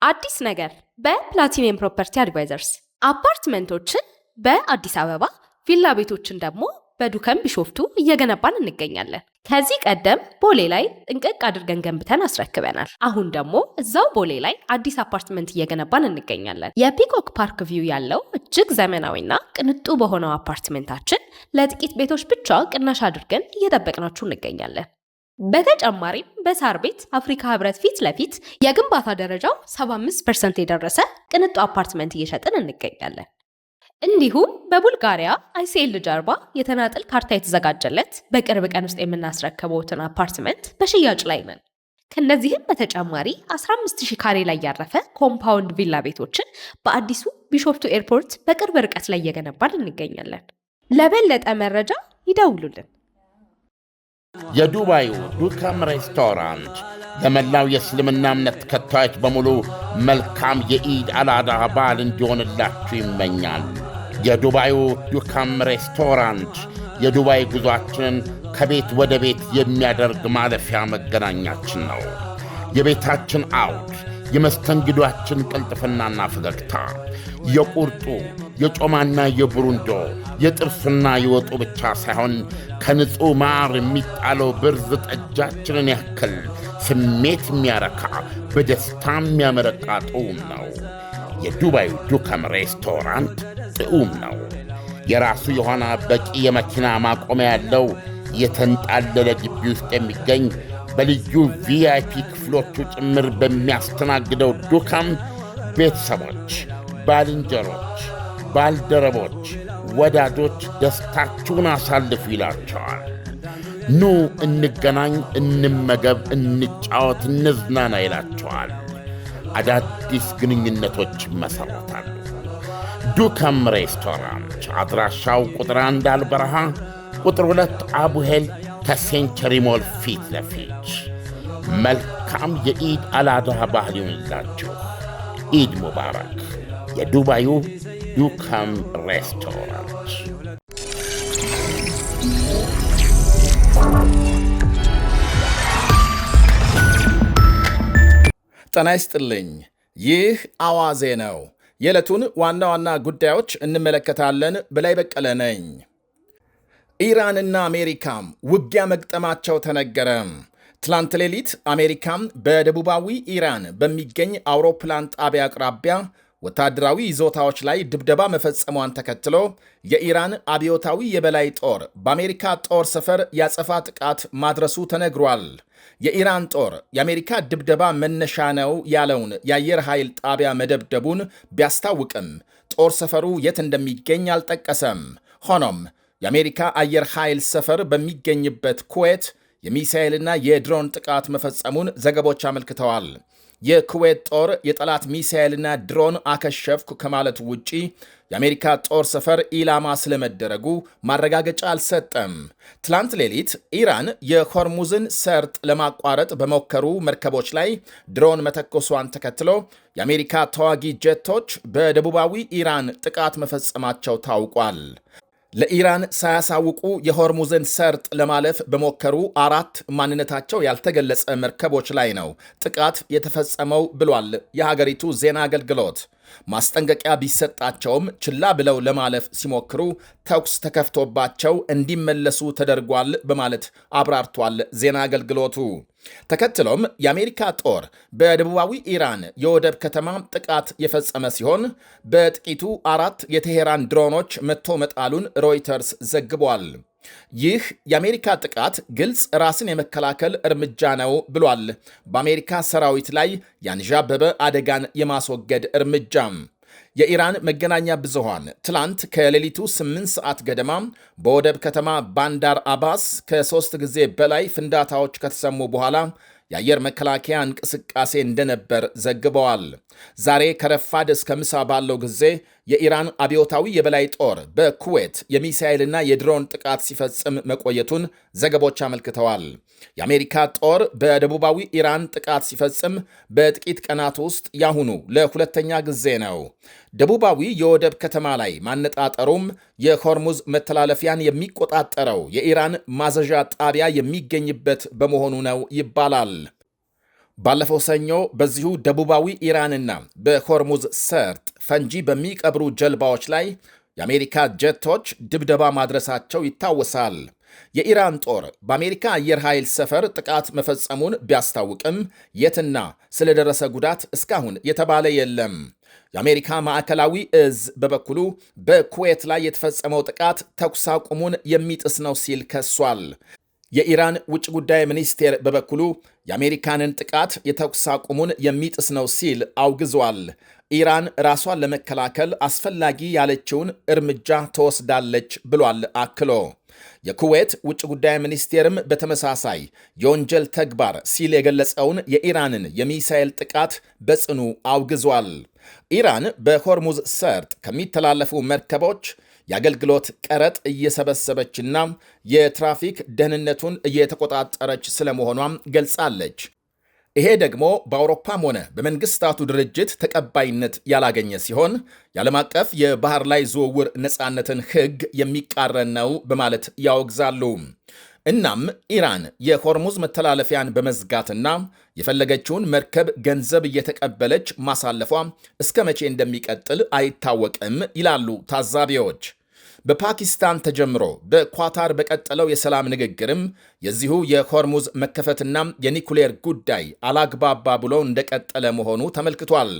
አዲስ ነገር በፕላቲኒየም ፕሮፐርቲ አድቫይዘርስ አፓርትመንቶችን በአዲስ አበባ ቪላ ቤቶችን ደግሞ በዱከም ቢሾፍቱ እየገነባን እንገኛለን። ከዚህ ቀደም ቦሌ ላይ ጥንቅቅ አድርገን ገንብተን አስረክበናል። አሁን ደግሞ እዛው ቦሌ ላይ አዲስ አፓርትመንት እየገነባን እንገኛለን። የፒኮክ ፓርክ ቪው ያለው እጅግ ዘመናዊና ቅንጡ በሆነው አፓርትመንታችን ለጥቂት ቤቶች ብቻ ቅናሽ አድርገን እየጠበቅናችሁ እንገኛለን። በተጨማሪም በሳር ቤት አፍሪካ ህብረት ፊት ለፊት የግንባታ ደረጃው 75% የደረሰ ቅንጡ አፓርትመንት እየሸጥን እንገኛለን። እንዲሁም በቡልጋሪያ አይሲኤል ጀርባ የተናጠል ካርታ የተዘጋጀለት በቅርብ ቀን ውስጥ የምናስረክበውትን አፓርትመንት በሽያጭ ላይ ነን። ከነዚህም በተጨማሪ 15000 ካሬ ላይ ያረፈ ኮምፓውንድ ቪላ ቤቶችን በአዲሱ ቢሾፍቱ ኤርፖርት በቅርብ ርቀት ላይ እየገነባን እንገኛለን። ለበለጠ መረጃ ይደውሉልን። የዱባዩ ዱከም ሬስቶራንት ለመላው የእስልምና እምነት ተከታዮች በሙሉ መልካም የኢድ አልአድሃ በዓል እንዲሆንላችሁ ይመኛል። የዱባዩ ዱከም ሬስቶራንት የዱባይ ጉዞአችንን ከቤት ወደ ቤት የሚያደርግ ማለፊያ መገናኛችን ነው። የቤታችን አውድ፣ የመስተንግዷችን ቅልጥፍናና ፈገግታ፣ የቁርጡ የጮማና የብሩንዶ የጥብስና የወጡ ብቻ ሳይሆን ከንጹሕ ማር የሚጣለው ብርዝ ጠጃችንን ያክል ስሜት የሚያረካ በደስታ የሚያመረቃ ጥዑም ነው። የዱባዩ ዱከም ሬስቶራንት ጥዑም ነው። የራሱ የሆነ በቂ የመኪና ማቆሚያ ያለው የተንጣለለ ግቢ ውስጥ የሚገኝ በልዩ ቪአይፒ ክፍሎቹ ጭምር በሚያስተናግደው ዱከም ቤተሰቦች፣ ባልንጀሮች፣ ባልደረቦች፣ ወዳጆች ደስታችሁን አሳልፉ ይላቸዋል። ኑ እንገናኝ፣ እንመገብ፣ እንጫወት፣ እንዝናና ይላቸዋል። አዳዲስ ግንኙነቶች ይመሠረታሉ። ዱከም ሬስቶራንት አድራሻው ቁጥር 1 አልበረሃ፣ ቁጥር 2 አቡሄል ከሴንቸሪ ሞል ፊት ለፊት። መልካም የኢድ አልአድሃ በዓል ይሁንላችሁ። ኢድ ሙባረክ። የዱባዩ ዱከም ሬስቶራንት። ጤና ይስጥልኝ። ይህ አዋዜ ነው። የዕለቱን ዋና ዋና ጉዳዮች እንመለከታለን። በላይ በቀለ ነኝ። ኢራንና አሜሪካም ውጊያ መግጠማቸው ተነገረ። ትላንት ሌሊት አሜሪካም በደቡባዊ ኢራን በሚገኝ አውሮፕላን ጣቢያ አቅራቢያ ወታደራዊ ይዞታዎች ላይ ድብደባ መፈጸሟን ተከትሎ የኢራን አብዮታዊ የበላይ ጦር በአሜሪካ ጦር ሰፈር ያጸፋ ጥቃት ማድረሱ ተነግሯል። የኢራን ጦር የአሜሪካ ድብደባ መነሻ ነው ያለውን የአየር ኃይል ጣቢያ መደብደቡን ቢያስታውቅም ጦር ሰፈሩ የት እንደሚገኝ አልጠቀሰም። ሆኖም የአሜሪካ አየር ኃይል ሰፈር በሚገኝበት ኩዌት የሚሳኤልና የድሮን ጥቃት መፈጸሙን ዘገቦች አመልክተዋል። የኩዌት ጦር የጠላት ሚሳኤልና ድሮን አከሸፍኩ ከማለቱ ውጪ የአሜሪካ ጦር ሰፈር ኢላማ ስለመደረጉ ማረጋገጫ አልሰጠም። ትላንት ሌሊት ኢራን የሆርሙዝን ሰርጥ ለማቋረጥ በሞከሩ መርከቦች ላይ ድሮን መተኮሷን ተከትሎ የአሜሪካ ተዋጊ ጀቶች በደቡባዊ ኢራን ጥቃት መፈጸማቸው ታውቋል። ለኢራን ሳያሳውቁ የሆርሙዝን ሰርጥ ለማለፍ በሞከሩ 4 ማንነታቸው ያልተገለጸ መርከቦች ላይ ነው ጥቃት የተፈጸመው ብሏል የሀገሪቱ ዜና አገልግሎት። ማስጠንቀቂያ ቢሰጣቸውም ችላ ብለው ለማለፍ ሲሞክሩ ተኩስ ተከፍቶባቸው እንዲመለሱ ተደርጓል በማለት አብራርቷል ዜና አገልግሎቱ። ተከትሎም የአሜሪካ ጦር በደቡባዊ ኢራን የወደብ ከተማ ጥቃት የፈጸመ ሲሆን በጥቂቱ 4 የቴሄራን ድሮኖች መቶ መጣሉን ሮይተርስ ዘግቧል። ይህ የአሜሪካ ጥቃት ግልጽ ራስን የመከላከል እርምጃ ነው ብሏል። በአሜሪካ ሰራዊት ላይ ያንዣበበ አደጋን የማስወገድ እርምጃም። የኢራን መገናኛ ብዙሃን ትላንት ከሌሊቱ 8 ሰዓት ገደማ በወደብ ከተማ ባንዳር አባስ ከ3 ጊዜ በላይ ፍንዳታዎች ከተሰሙ በኋላ የአየር መከላከያ እንቅስቃሴ እንደነበር ዘግበዋል። ዛሬ ከረፋድ እስከ ምሳ ባለው ጊዜ የኢራን አብዮታዊ የበላይ ጦር በኩዌት የሚሳኤልና የድሮን ጥቃት ሲፈጽም መቆየቱን ዘገቦች አመልክተዋል። የአሜሪካ ጦር በደቡባዊ ኢራን ጥቃት ሲፈጽም በጥቂት ቀናት ውስጥ ያሁኑ ለሁለተኛ ጊዜ ነው። ደቡባዊ የወደብ ከተማ ላይ ማነጣጠሩም የሆርሙዝ መተላለፊያን የሚቆጣጠረው የኢራን ማዘዣ ጣቢያ የሚገኝበት በመሆኑ ነው ይባላል። ባለፈው ሰኞ በዚሁ ደቡባዊ ኢራንና በሆርሙዝ ሰርጥ ፈንጂ በሚቀብሩ ጀልባዎች ላይ የአሜሪካ ጀቶች ድብደባ ማድረሳቸው ይታወሳል። የኢራን ጦር በአሜሪካ አየር ኃይል ሰፈር ጥቃት መፈጸሙን ቢያስታውቅም የትና ስለደረሰ ጉዳት እስካሁን የተባለ የለም። የአሜሪካ ማዕከላዊ እዝ በበኩሉ በኩዌት ላይ የተፈጸመው ጥቃት ተኩስ አቁሙን የሚጥስ ነው ሲል ከሷል። የኢራን ውጭ ጉዳይ ሚኒስቴር በበኩሉ የአሜሪካንን ጥቃት የተኩስ አቁሙን የሚጥስ ነው ሲል አውግዟል። ኢራን ራሷን ለመከላከል አስፈላጊ ያለችውን እርምጃ ትወስዳለች ብሏል አክሎ። የኩዌት ውጭ ጉዳይ ሚኒስቴርም በተመሳሳይ የወንጀል ተግባር ሲል የገለጸውን የኢራንን የሚሳኤል ጥቃት በጽኑ አውግዟል። ኢራን በሆርሙዝ ሰርጥ ከሚተላለፉ መርከቦች የአገልግሎት ቀረጥ እየሰበሰበችና የትራፊክ ደህንነቱን እየተቆጣጠረች ስለመሆኗም ገልጻለች። ይሄ ደግሞ በአውሮፓም ሆነ በመንግስታቱ ድርጅት ተቀባይነት ያላገኘ ሲሆን የዓለም አቀፍ የባህር ላይ ዝውውር ነፃነትን ሕግ የሚቃረን ነው በማለት ያወግዛሉ። እናም ኢራን የሆርሙዝ መተላለፊያን በመዝጋትና የፈለገችውን መርከብ ገንዘብ እየተቀበለች ማሳለፏ እስከ መቼ እንደሚቀጥል አይታወቅም ይላሉ ታዛቢዎች። በፓኪስታን ተጀምሮ በኳታር በቀጠለው የሰላም ንግግርም የዚሁ የሆርሙዝ መከፈትና የኒኩሌር ጉዳይ አላግባባ ብሎ እንደቀጠለ መሆኑ ተመልክቷል።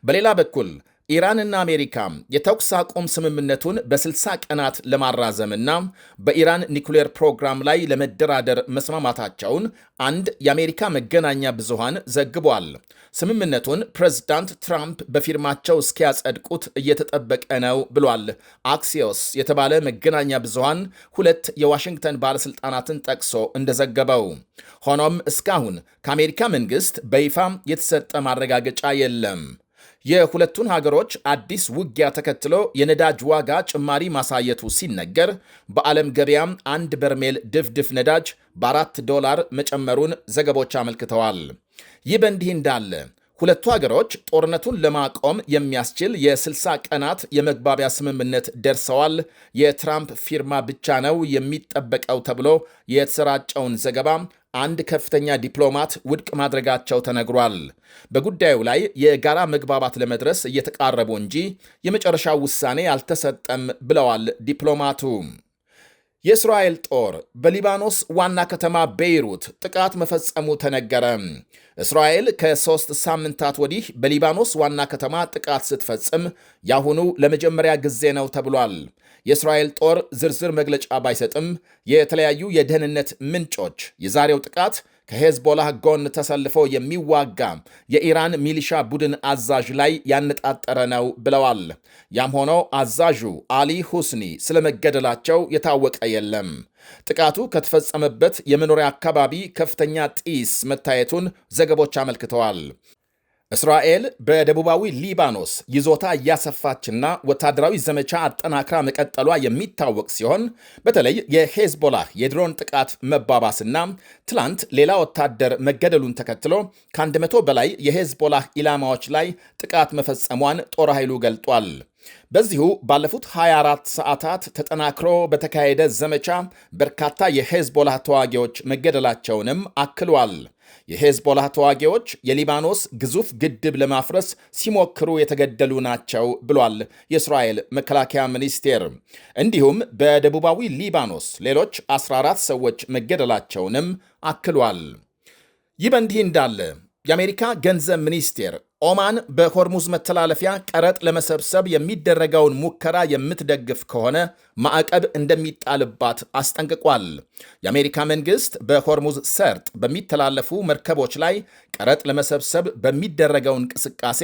በሌላ በኩል ኢራንና አሜሪካ የተኩስ አቁም ስምምነቱን በ60 ቀናት ለማራዘምና በኢራን ኒኩሌር ፕሮግራም ላይ ለመደራደር መስማማታቸውን አንድ የአሜሪካ መገናኛ ብዙሃን ዘግቧል። ስምምነቱን ፕሬዝዳንት ትራምፕ በፊርማቸው እስኪያጸድቁት እየተጠበቀ ነው ብሏል። አክሲዮስ የተባለ መገናኛ ብዙሃን ሁለት የዋሽንግተን ባለሥልጣናትን ጠቅሶ እንደዘገበው። ሆኖም እስካሁን ከአሜሪካ መንግሥት በይፋ የተሰጠ ማረጋገጫ የለም። የሁለቱን ሀገሮች አዲስ ውጊያ ተከትሎ የነዳጅ ዋጋ ጭማሪ ማሳየቱ ሲነገር በዓለም ገበያም አንድ በርሜል ድፍድፍ ነዳጅ $4 መጨመሩን ዘገቦች አመልክተዋል። ይህ በእንዲህ እንዳለ ሁለቱ ሀገሮች ጦርነቱን ለማቆም የሚያስችል የ60 ቀናት የመግባቢያ ስምምነት ደርሰዋል። የትራምፕ ፊርማ ብቻ ነው የሚጠበቀው ተብሎ የተሰራጨውን ዘገባ አንድ ከፍተኛ ዲፕሎማት ውድቅ ማድረጋቸው ተነግሯል። በጉዳዩ ላይ የጋራ መግባባት ለመድረስ እየተቃረቡ እንጂ የመጨረሻው ውሳኔ አልተሰጠም ብለዋል ዲፕሎማቱ። የእስራኤል ጦር በሊባኖስ ዋና ከተማ ቤይሩት ጥቃት መፈጸሙ ተነገረ። እስራኤል ከ3 ሳምንታት ወዲህ በሊባኖስ ዋና ከተማ ጥቃት ስትፈጽም ያሁኑ ለመጀመሪያ ጊዜ ነው ተብሏል። የእስራኤል ጦር ዝርዝር መግለጫ ባይሰጥም የተለያዩ የደህንነት ምንጮች የዛሬው ጥቃት ከሄዝቦላህ ጎን ተሰልፎ የሚዋጋ የኢራን ሚሊሻ ቡድን አዛዥ ላይ ያነጣጠረ ነው ብለዋል። ያም ሆኖ አዛዡ አሊ ሁስኒ ስለመገደላቸው የታወቀ የለም። ጥቃቱ ከተፈጸመበት የመኖሪያ አካባቢ ከፍተኛ ጢስ መታየቱን ዘገቦች አመልክተዋል። እስራኤል በደቡባዊ ሊባኖስ ይዞታ እያሰፋችና ወታደራዊ ዘመቻ አጠናክራ መቀጠሏ የሚታወቅ ሲሆን በተለይ የሄዝቦላህ የድሮን ጥቃት መባባስና ትላንት ሌላ ወታደር መገደሉን ተከትሎ ከ100 በላይ የሄዝቦላህ ኢላማዎች ላይ ጥቃት መፈጸሟን ጦር ኃይሉ ገልጧል። በዚሁ ባለፉት 24 ሰዓታት ተጠናክሮ በተካሄደ ዘመቻ በርካታ የሄዝቦላህ ተዋጊዎች መገደላቸውንም አክሏል። የሄዝቦላህ ተዋጊዎች የሊባኖስ ግዙፍ ግድብ ለማፍረስ ሲሞክሩ የተገደሉ ናቸው ብሏል የእስራኤል መከላከያ ሚኒስቴር። እንዲሁም በደቡባዊ ሊባኖስ ሌሎች 14 ሰዎች መገደላቸውንም አክሏል። ይህ በእንዲህ እንዳለ የአሜሪካ ገንዘብ ሚኒስቴር ኦማን በሆርሙዝ መተላለፊያ ቀረጥ ለመሰብሰብ የሚደረገውን ሙከራ የምትደግፍ ከሆነ ማዕቀብ እንደሚጣልባት አስጠንቅቋል። የአሜሪካ መንግሥት በሆርሙዝ ሰርጥ በሚተላለፉ መርከቦች ላይ ቀረጥ ለመሰብሰብ በሚደረገው እንቅስቃሴ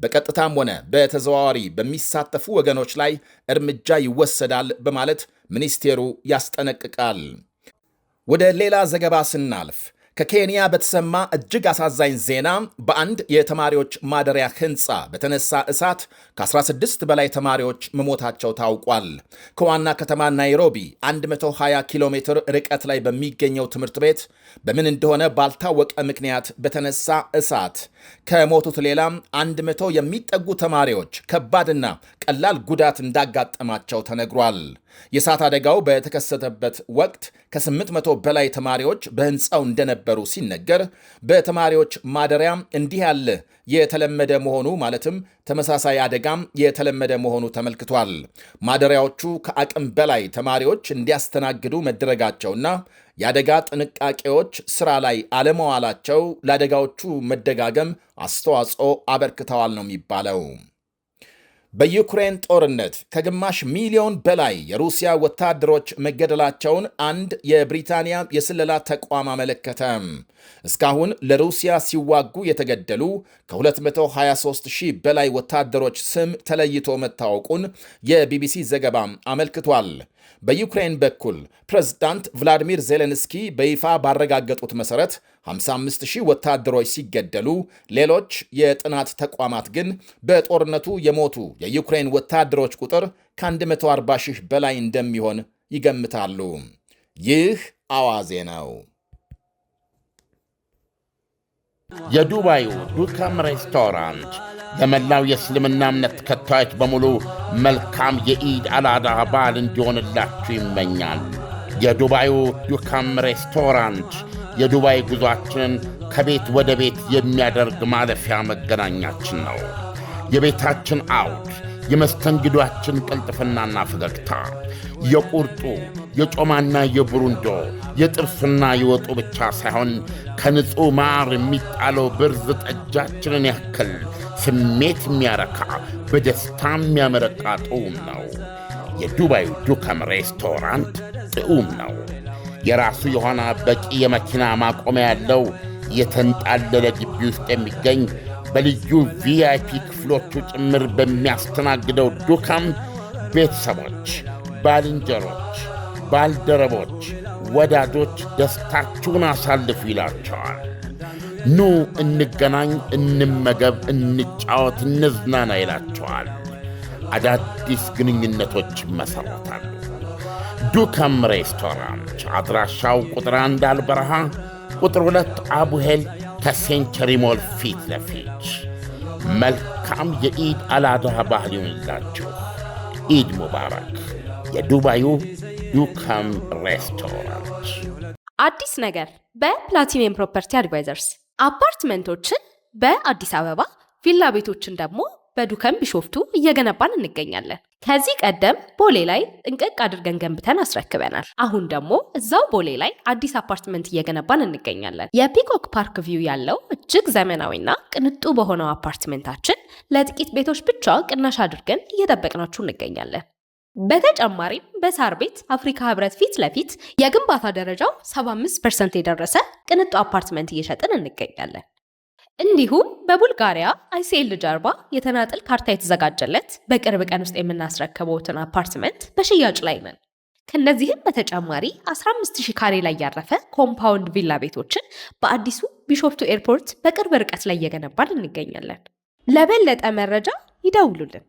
በቀጥታም ሆነ በተዘዋዋሪ በሚሳተፉ ወገኖች ላይ እርምጃ ይወሰዳል በማለት ሚኒስቴሩ ያስጠነቅቃል። ወደ ሌላ ዘገባ ስናልፍ ከኬንያ በተሰማ እጅግ አሳዛኝ ዜና በአንድ የተማሪዎች ማደሪያ ሕንፃ በተነሳ እሳት ከ16 በላይ ተማሪዎች መሞታቸው ታውቋል። ከዋና ከተማ ናይሮቢ 120 ኪሎ ሜትር ርቀት ላይ በሚገኘው ትምህርት ቤት በምን እንደሆነ ባልታወቀ ምክንያት በተነሳ እሳት ከሞቱት ሌላም 100 የሚጠጉ ተማሪዎች ከባድና ቀላል ጉዳት እንዳጋጠማቸው ተነግሯል። የእሳት አደጋው በተከሰተበት ወቅት ከ800 በላይ ተማሪዎች በሕንፃው እንደነበሩ ሲነገር በተማሪዎች ማደሪያም እንዲህ ያለ የተለመደ መሆኑ ማለትም ተመሳሳይ አደጋም የተለመደ መሆኑ ተመልክቷል። ማደሪያዎቹ ከአቅም በላይ ተማሪዎች እንዲያስተናግዱ መደረጋቸውና የአደጋ ጥንቃቄዎች ሥራ ላይ አለመዋላቸው ለአደጋዎቹ መደጋገም አስተዋጽኦ አበርክተዋል ነው የሚባለው። በዩክሬን ጦርነት ከግማሽ ሚሊዮን በላይ የሩሲያ ወታደሮች መገደላቸውን አንድ የብሪታንያ የስለላ ተቋም አመለከተ። እስካሁን ለሩሲያ ሲዋጉ የተገደሉ ከ223 ሺህ በላይ ወታደሮች ስም ተለይቶ መታወቁን የቢቢሲ ዘገባ አመልክቷል። በዩክሬን በኩል ፕሬዝዳንት ቭላዲሚር ዜሌንስኪ በይፋ ባረጋገጡት መሠረት 55 ሺህ ወታደሮች ሲገደሉ ሌሎች የጥናት ተቋማት ግን በጦርነቱ የሞቱ የዩክሬን ወታደሮች ቁጥር ከ140 ሺህ በላይ እንደሚሆን ይገምታሉ። ይህ አዋዜ ነው። የዱባዩ ዱካም ሬስቶራንት ለመላው የእስልምና እምነት ተከታዮች በሙሉ መልካም የኢድ አልአድሃ በዓል እንዲሆንላችሁ ይመኛል። የዱባዩ ዱካም ሬስቶራንት የዱባይ ጉዞአችንን ከቤት ወደ ቤት የሚያደርግ ማለፊያ መገናኛችን ነው። የቤታችን አውድ፣ የመስተንግዷችን ቅልጥፍናና ፈገግታ፣ የቁርጡ የጮማና የብሩንዶ የጥብስና የወጡ ብቻ ሳይሆን ከንጹሕ ማር የሚጣለው ብርዝ ጠጃችንን ያክል ስሜት የሚያረካ በደስታ የሚያመረቃ ጥዑም ነው። የዱባዩ ዱካም ሬስቶራንት ጥዑም ነው። የራሱ የሆነ በቂ የመኪና ማቆሚያ ያለው የተንጣለለ ግቢ ውስጥ የሚገኝ በልዩ ቪአይፒ ክፍሎቹ ጭምር በሚያስተናግደው ዱካም ቤተሰቦች፣ ባልንጀሮች፣ ባልደረቦች፣ ወዳጆች ደስታችሁን አሳልፉ ይላቸዋል። ኑ እንገናኝ፣ እንመገብ፣ እንጫወት፣ እንዝናና ይላቸዋል። አዳዲስ ግንኙነቶች ይመሠረታሉ። ዱካም ሬስቶራንት አድራሻው ቁጥር 1 አልበረሃ፣ ቁጥር 2 አቡሄል ከሴንቸሪ ሞል ፊት ለፊት። መልካም የኢድ አልአድሃ ባህል ይሁንላችሁ። ኢድ ሙባረክ። የዱባዩ ዱካም ሬስቶራንት። አዲስ ነገር በፕላቲኒየም ፕሮፐርቲ አድቫይዘርስ አፓርትመንቶችን በአዲስ አበባ፣ ቪላ ቤቶችን ደግሞ በዱከም ቢሾፍቱ እየገነባን እንገኛለን። ከዚህ ቀደም ቦሌ ላይ ጥንቅቅ አድርገን ገንብተን አስረክበናል። አሁን ደግሞ እዛው ቦሌ ላይ አዲስ አፓርትመንት እየገነባን እንገኛለን። የፒኮክ ፓርክ ቪው ያለው እጅግ ዘመናዊና ቅንጡ በሆነው አፓርትመንታችን ለጥቂት ቤቶች ብቻ ቅናሽ አድርገን እየጠበቅናችሁ እንገኛለን። በተጨማሪም በሳር ቤት አፍሪካ ህብረት ፊት ለፊት የግንባታ ደረጃው 75% የደረሰ ቅንጡ አፓርትመንት እየሸጥን እንገኛለን። እንዲሁም በቡልጋሪያ አይሲኤል ጀርባ የተናጥል ካርታ የተዘጋጀለት በቅርብ ቀን ውስጥ የምናስረክበውትን አፓርትመንት በሽያጭ ላይ ነን። ከነዚህም በተጨማሪ 15000 ካሬ ላይ ያረፈ ኮምፓውንድ ቪላ ቤቶችን በአዲሱ ቢሾፍቱ ኤርፖርት በቅርብ ርቀት ላይ እየገነባን እንገኛለን። ለበለጠ መረጃ ይደውሉልን።